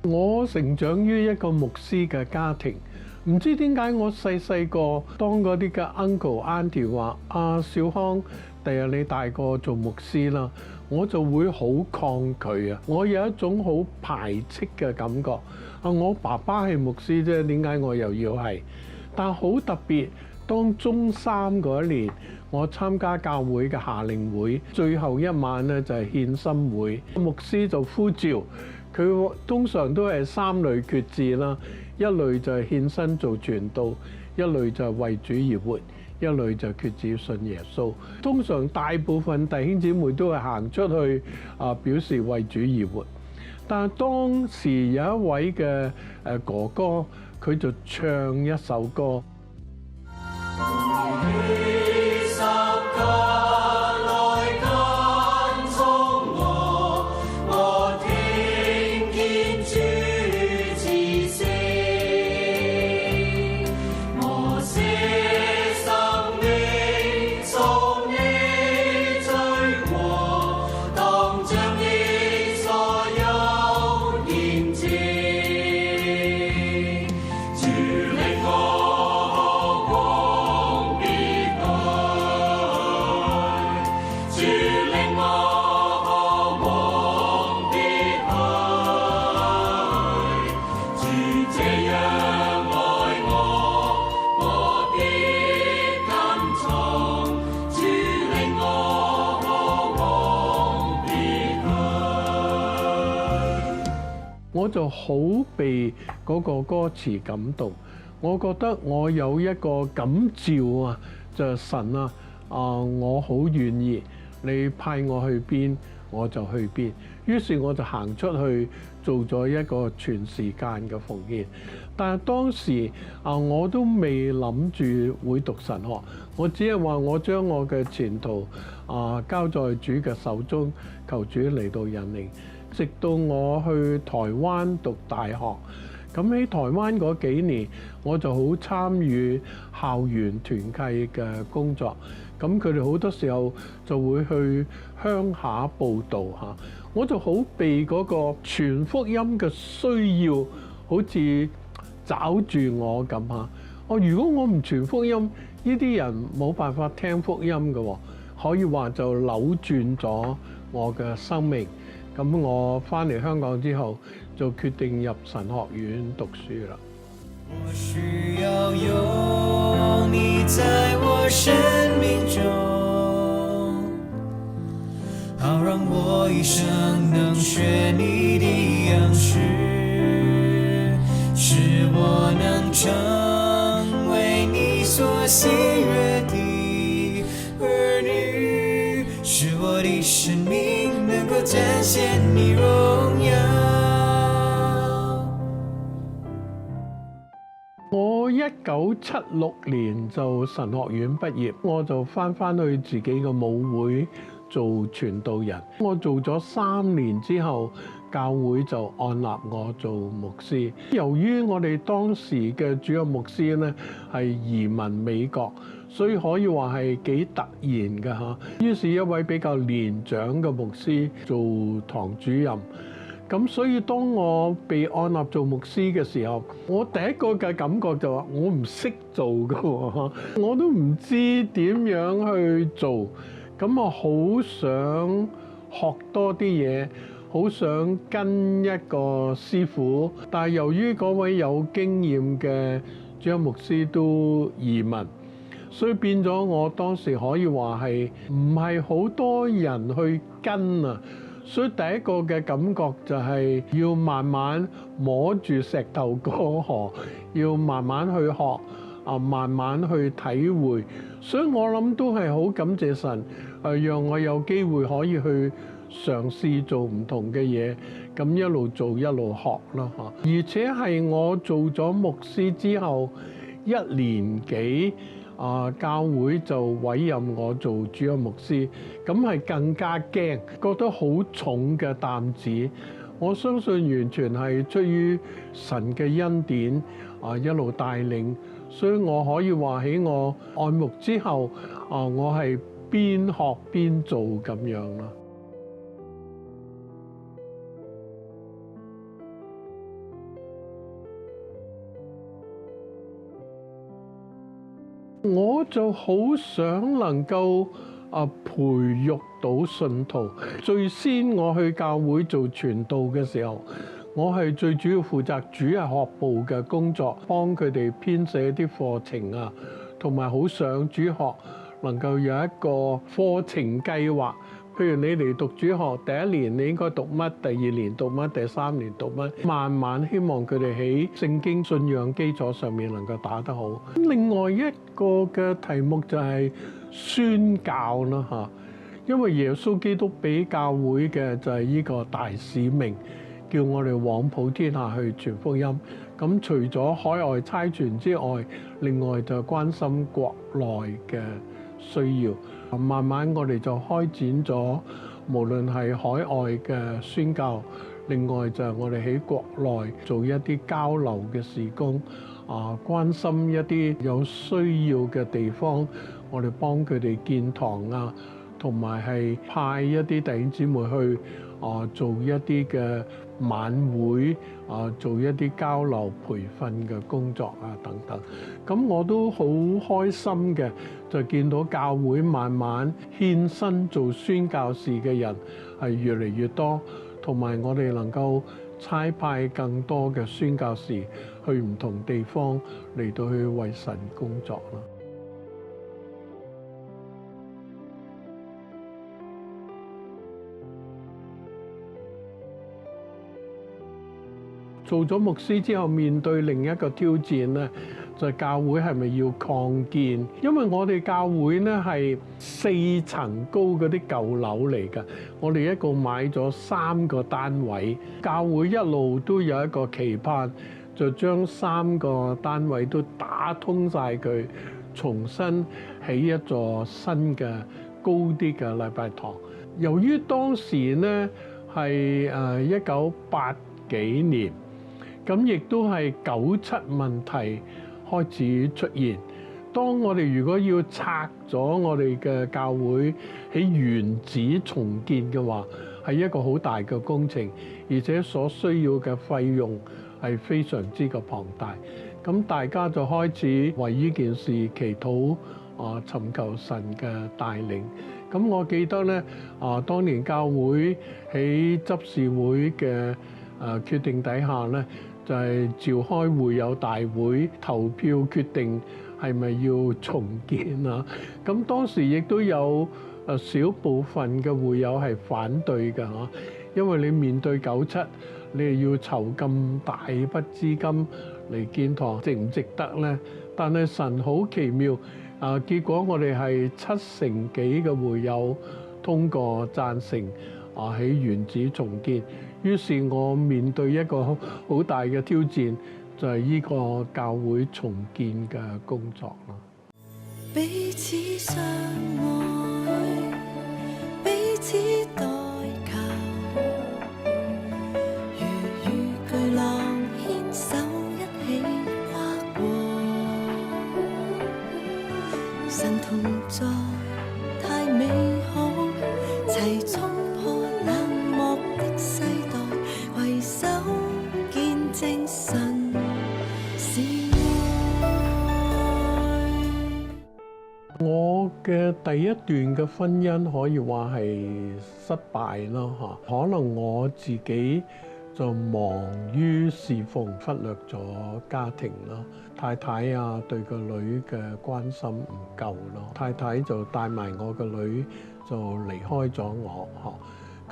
我成長於一個牧師嘅家庭，唔知點解我細個當嗰啲嘅 uncle auntie 話小康，第日你大個做牧師啦，我就會好抗拒啊！我有一種好排斥嘅感覺。我爸爸係牧師啫，點解我又要係？但好特別，當中三嗰一年，我參加教會嘅夏令會，最後一晚咧就係獻心會，牧師就呼召。佢通常都係三類決志啦，一類就係獻身做傳道，一類就係為主而活，一類就決志信耶穌。通常大部分弟兄姊妹都係行出去表示為主而活。但係當時有一位嘅哥哥，佢就唱一首歌。我就好被嗰個歌詞感動，我覺得我有一個感召啊，就係神啊，我好願意你派我去邊我就去邊，於是我就行出去做咗一個全時間嘅奉獻。但係當時我都未諗住會讀神學，我只係話我將我嘅前途交在主嘅手中，求主嚟到引領。直到我去台灣讀大學，咁喺台灣嗰幾年，我就好參與校園團契嘅工作。咁佢哋好多時候就會去鄉下佈道嚇，我就好被嗰個傳福音嘅需要，好似找住我咁嚇。如果我唔傳福音，呢啲人冇辦法聽福音嘅喎，可以話就扭轉咗我嘅生命。咁我返嚟香港之後，就決定入神學院讀書啦。我需要有你在我生命中，好讓我一生能學你的樣式，使我能成為你所喜悅的兒女，使我的生命能夠展現你榮耀。我1976年就神學院畢業，我就返去自己嘅母會做傳道人。我做咗3年之後，教會就按立我做牧師。由於我哋當時嘅主任牧師呢係移民美國，所以可以話係幾突然嘅嚇。於是一位比較年長嘅牧師做堂主任。咁所以當我被按立做牧師嘅時候，我第一個嘅感覺就話我唔識做㗎喎，我都唔知點樣去做。咁我好想學多啲嘢，好想跟一個師傅，但係由於嗰位有經驗嘅主任牧師都移民，所以變咗我當時可以話係唔係好多人去跟啊。所以第一個嘅感覺就係要慢慢摸住石頭過河，要慢慢去學，慢慢去體會。所以我諗都係好感謝神，讓我有機會可以去嘗試做唔同嘅嘢，咁一路做一路學啦嚇。而且係我做咗牧師之後1年幾。教會就委任我做主任牧師，咁係更加驚，覺得好重嘅擔子。我相信完全係出於神嘅恩典，一路帶領，所以我可以話喺我按牧之後，我係邊學邊做咁樣啦。我就好想能夠培育到信徒。最先我去教會做傳道嘅時候，我係最主要負責主日學部嘅工作，幫佢哋編寫啲課程啊，同埋好想主學能夠有一個課程計劃。譬如你嚟讀主學，第一年你應該讀乜，第二年讀乜，第三年讀乜，慢慢希望佢哋喺聖經信仰基礎上面能夠打得好。另外一個嘅題目就係宣教啦嚇，因為耶穌基督俾教會嘅就係呢個大使命，叫我哋往普天下去傳福音。咁除咗海外差傳之外，另外就關心國內嘅需要。慢慢我哋就開展咗，無論係海外嘅宣教，另外就係我哋喺國內做一啲交流嘅事工，關心一啲有需要嘅地方，我哋幫佢哋建堂啊，同埋係派一啲弟兄姊妹去做一啲嘅晚會，做一啲交流培訓嘅工作啊等等。咁我都好開心嘅，就見到教會慢慢獻身做宣教士嘅人係越嚟越多，同埋我哋能夠差派更多嘅宣教士去唔同地方嚟到去為神工作啦。做咗牧師之後，面對另一個挑戰咧，就係教會係咪要擴建？因為我哋教會咧係4層高嗰啲舊樓嚟㗎，我哋一共買咗3個單位。教會一路都有一個期盼，就將3個單位都打通晒佢，重新起一座新嘅高啲嘅禮拜堂。由於當時咧係1980幾年。咁亦都係97問題開始出現。當我哋如果要拆咗我哋嘅教會喺原址重建嘅話，係一個好大嘅工程，而且所需要嘅費用係非常之嘅龐大。咁大家就開始為呢件事祈禱，尋求神嘅帶領。咁我記得咧，當年教會喺執事會嘅決定底下咧，就係召開會友大會投票決定係咪要重建啊？咁當時亦都有少部分嘅會友係反對嘅嚇，因為你面對97，你係要籌咁大筆資金嚟建堂，值唔值得咧？但係神好奇妙，結果我哋係7成幾嘅會友通過贊成喺原址重建。於是我面對一個好大嘅挑戰，就係呢個教會重建嘅工作啦。彼此相愛，彼此代求，如遇巨浪牽手一起跨過，神同在太美好，齊衝破冷漠的世代，攜手見證神是愛。我嘅第一段嘅婚姻可以話係失敗啦嚇，可能我自己就忙於侍奉，忽略咗家庭啦。太太啊，對個女嘅關心唔夠咯，太太就帶埋我個女就離開咗我嚇。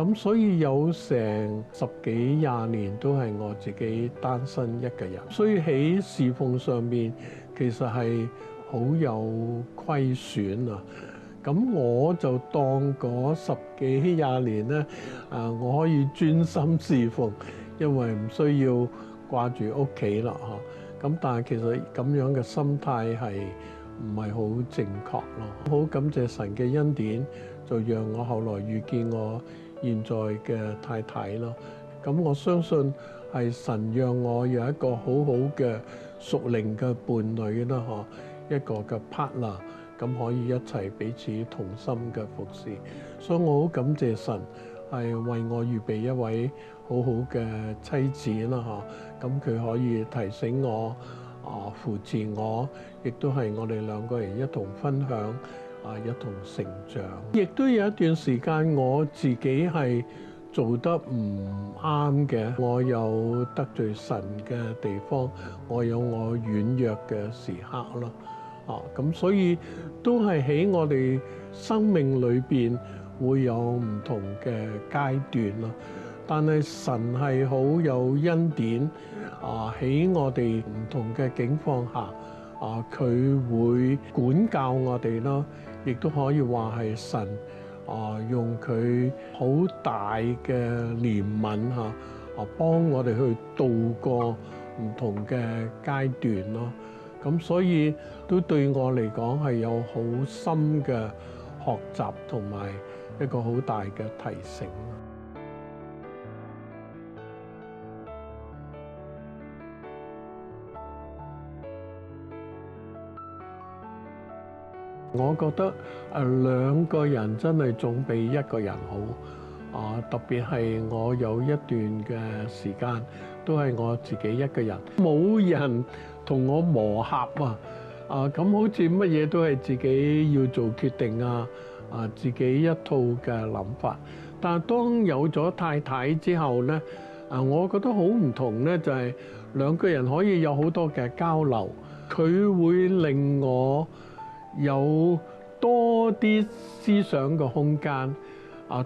咁所以有成10幾20年都係我自己單身一個人，所以喺侍奉上面其實係好有虧損啊！咁我就當嗰10幾20年咧，我可以專心侍奉，因為唔需要掛住屋企啦嚇。咁但係其實咁樣嘅心態係唔係好正確咯？好感謝神嘅恩典，就讓我後來遇見我現在嘅太太咯。咁我相信係神讓我有一個好好嘅屬靈嘅伴侶啦，一個嘅 partner， 咁可以一齊彼此同心嘅服侍。所以我好感謝神係為我預備一位好好嘅妻子啦，咁佢可以提醒我扶持我，亦都係我哋兩個人一同分享一同成長。亦都有一段時間我自己係做得唔啱嘅，我有得罪神嘅地方，我有我軟弱嘅時刻咯。咁所以都係喺我哋生命裏邊會有唔同嘅階段咯。但係神係好有恩典喺我哋唔同嘅境況下佢會管教我哋咯，亦都可以話係神用佢好大嘅憐憫幫我哋去度過唔同嘅階段咯。咁所以都對我嚟講係有好深嘅學習同埋一個好大嘅提醒。我覺得兩個人真係總比一個人好。特別係我有一段嘅時間都係我自己一個人，冇人同我磨合咁好似乜嘢都係自己要做決定自己一套嘅諗法。但係當有咗太太之後呢，我覺得好唔同呢，就係兩個人可以有好多嘅交流，佢會令我有多啲思想嘅空間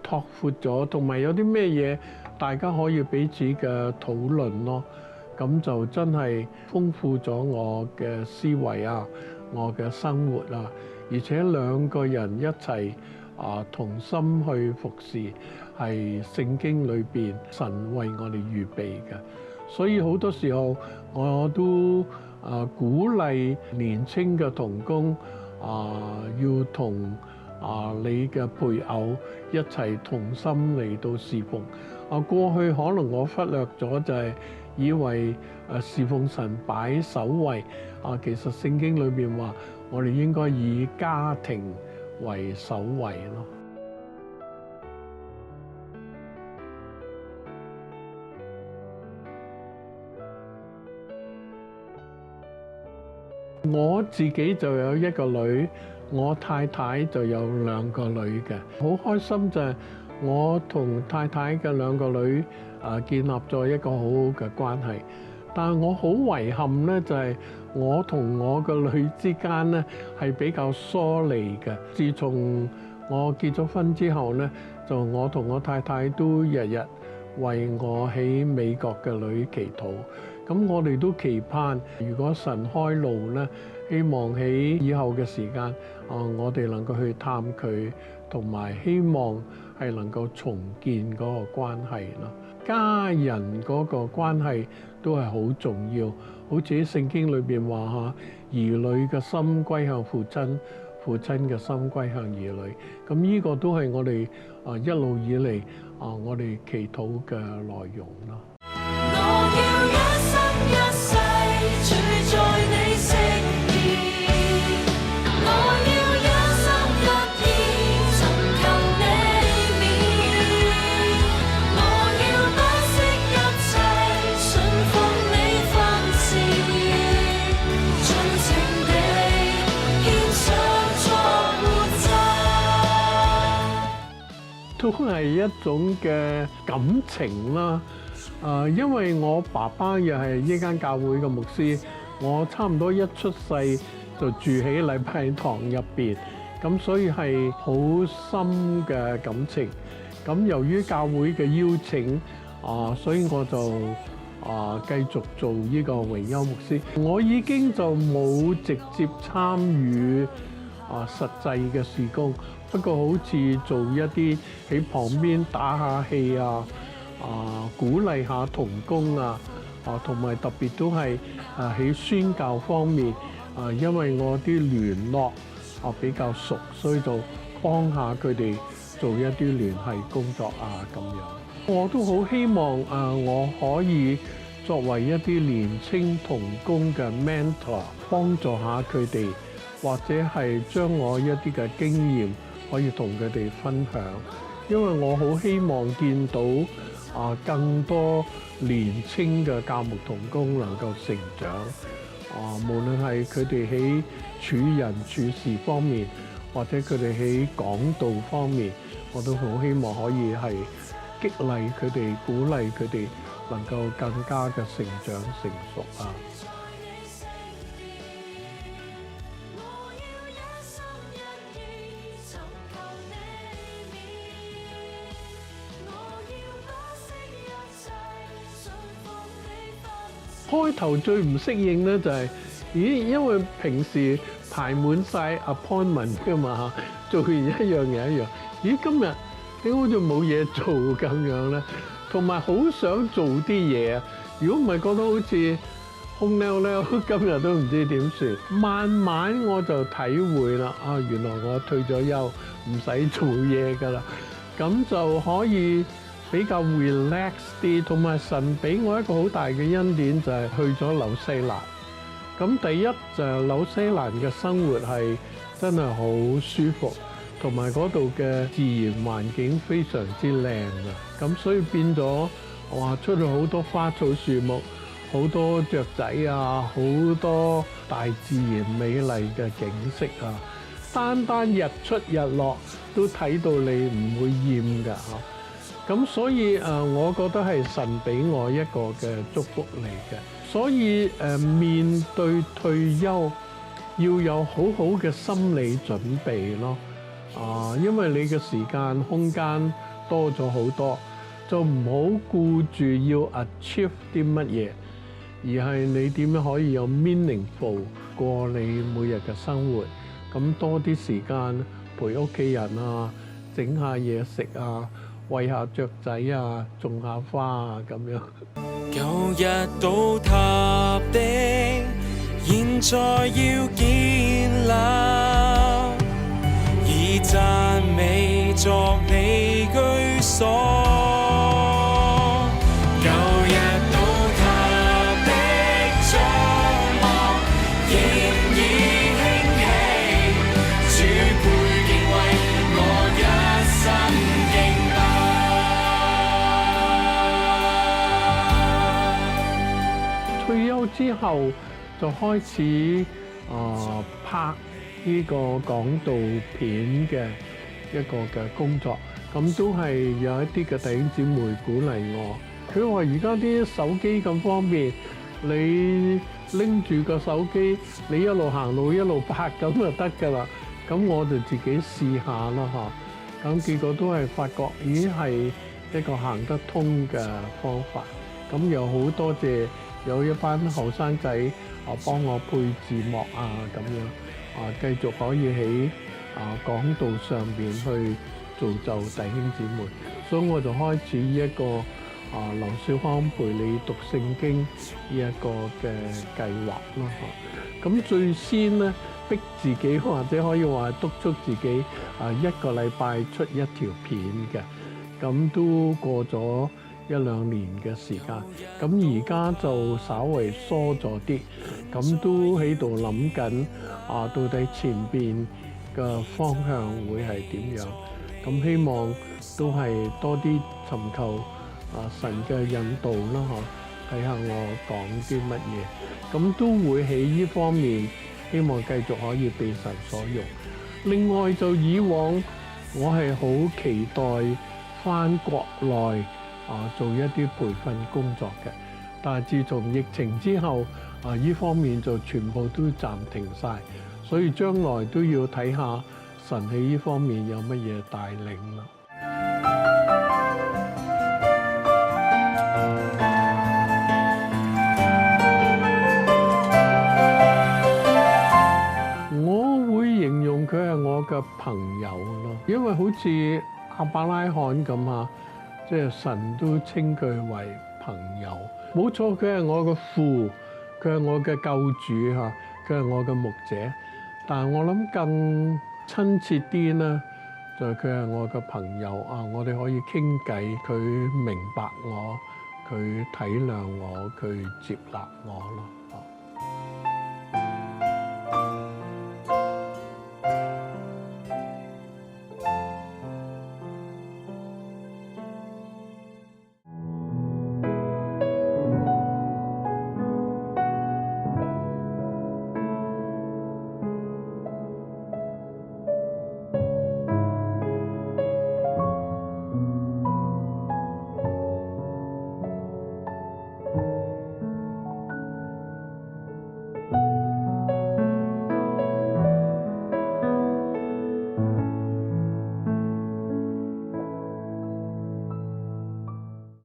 拓闊咗，同埋有啲咩嘢大家可以彼此嘅討論咯。咁就真係豐富咗我嘅思維我嘅生活而且兩個人一齊同心去服侍，係聖經裏邊神為我哋預備嘅。所以好多時候我都鼓勵年青嘅同工要同你嘅配偶一齊同心嚟到侍奉。過去可能我忽略咗，就係以為侍奉神擺首位其實聖經裏邊話我哋應該以家庭為首位咯。我自己就有一個女，我太太就有兩個女嘅。好開心就係我同太太嘅兩個女建立咗一個好好嘅關係。但係我好遺憾呢，就係我同我個女之間呢係比較疏離嘅。自從我結咗婚之後呢，就我同我太太都日日為我喺美國嘅女祈禱。咁我哋都期盼，如果神開路呢，希望喺以後嘅時間我哋能夠去探佢，同埋希望係能夠重建嗰個關係咯。家人嗰個關係都係好重要，好似喺聖經裏邊話兒女嘅心歸向父親，父親嘅心歸向兒女。咁呢個都係我哋一路以嚟我哋祈禱嘅內容咯。都係一種嘅感情啦。因為我爸爸又係呢間教會嘅牧師，我差唔多一出世就住喺禮拜堂入邊，咁所以係好深嘅感情。咁由於教會嘅邀請所以我就繼續做呢個榮休牧師。我已經就冇直接參與實際嘅事工，不過好似做一啲喺旁邊打下氣鼓勵下同工同埋特別都係喺宣教方面因為我啲聯絡比較熟，所以就幫下佢哋做一啲聯繫工作咁樣。我都好希望我可以作為一啲年青同工嘅 mentor， 幫助下佢哋，或者係將我一啲嘅經驗可以同佢哋分享，因為我好希望見到更多年青嘅教牧同工能夠成長，無論係佢哋喺處人處事方面，或者佢哋喺講道方面，我都好希望可以係激勵佢哋、鼓勵佢哋能夠更加嘅成長成熟啊！開頭最唔適應咧就係，因為平時排滿晒 appointment 㗎嘛，做完一樣又一樣，今日點解好似冇嘢做咁樣咧？同埋好想做啲嘢啊！如果唔係覺得好似空溜溜，今日都唔知點算。慢慢我就體會啦，原來我退咗休，唔使做嘢㗎啦，咁就可以比較 relax 啲，同埋神俾我一個好大嘅恩典，就係去咗紐西蘭。咁第一就係紐西蘭嘅生活係真係好舒服，同埋嗰度嘅自然環境非常之靚啊！咁所以變咗哇，出去好多花草樹木，好多雀仔啊，好多大自然美麗嘅景色啊！單單日出日落都睇到你唔會厭㗎嚇。咁所以我覺得係神俾我一個嘅祝福嚟嘅。所以面對退休要有好好嘅心理準備咯。因為你嘅時間空間多咗好多，就唔好顧住要 achieve 啲乜嘢，而係你點樣可以有 meaningful 過你每日嘅生活。咁多啲時間陪屋企人啊，整下嘢食啊，餵下雀仔啊，種下花啊咁樣。舊日倒塌的，現在要建立，以讚美作你居所。舊日倒塌的帳幕，現已興起，主配敬畏，我一生敬拜。退休之後就開始拍呢個講道片嘅一個嘅工作，咁都係有一啲嘅弟兄姊妹鼓勵我。佢話而家啲手機咁方便，你拎住個手機，你一路行路一路拍咁就得㗎啦。咁我就自己試下啦嚇。咁結果都係發覺，咦係一個行得通嘅方法。咁又好多謝有一班後生仔幫我配字幕啊咁樣，繼續可以喺講道上邊去造就弟兄姊妹。所以我就開始一個劉少康陪你讀聖經呢一個嘅計劃啦嚇。咁最先咧逼自己，或者可以話督促自己一個禮拜出一條片嘅，咁都過咗1、2年嘅時間。咁而家就稍為疏咗啲，咁都喺度諗緊到底前邊嘅方向會係點樣。咁希望都係多啲尋求神嘅引導啦嚇，睇下我講啲乜嘢，咁都會喺呢方面希望繼續可以被神所用。另外就以往我係好期待返國內做一啲培訓工作嘅，但係自從疫情之後呢方面就全部都暫停晒，所以將來都要睇下神喺呢方面有乜嘢帶領啦。我會形容佢係我嘅朋友咯，因為好似亞伯拉罕咁即係神都稱佢為朋友。冇錯，佢係我嘅父，佢係我嘅救主嚇，佢係我嘅牧者。但係我諗更親切啲咧，就係佢係我嘅朋友我哋可以傾偈，佢明白我，佢體諒我，佢接納我咯。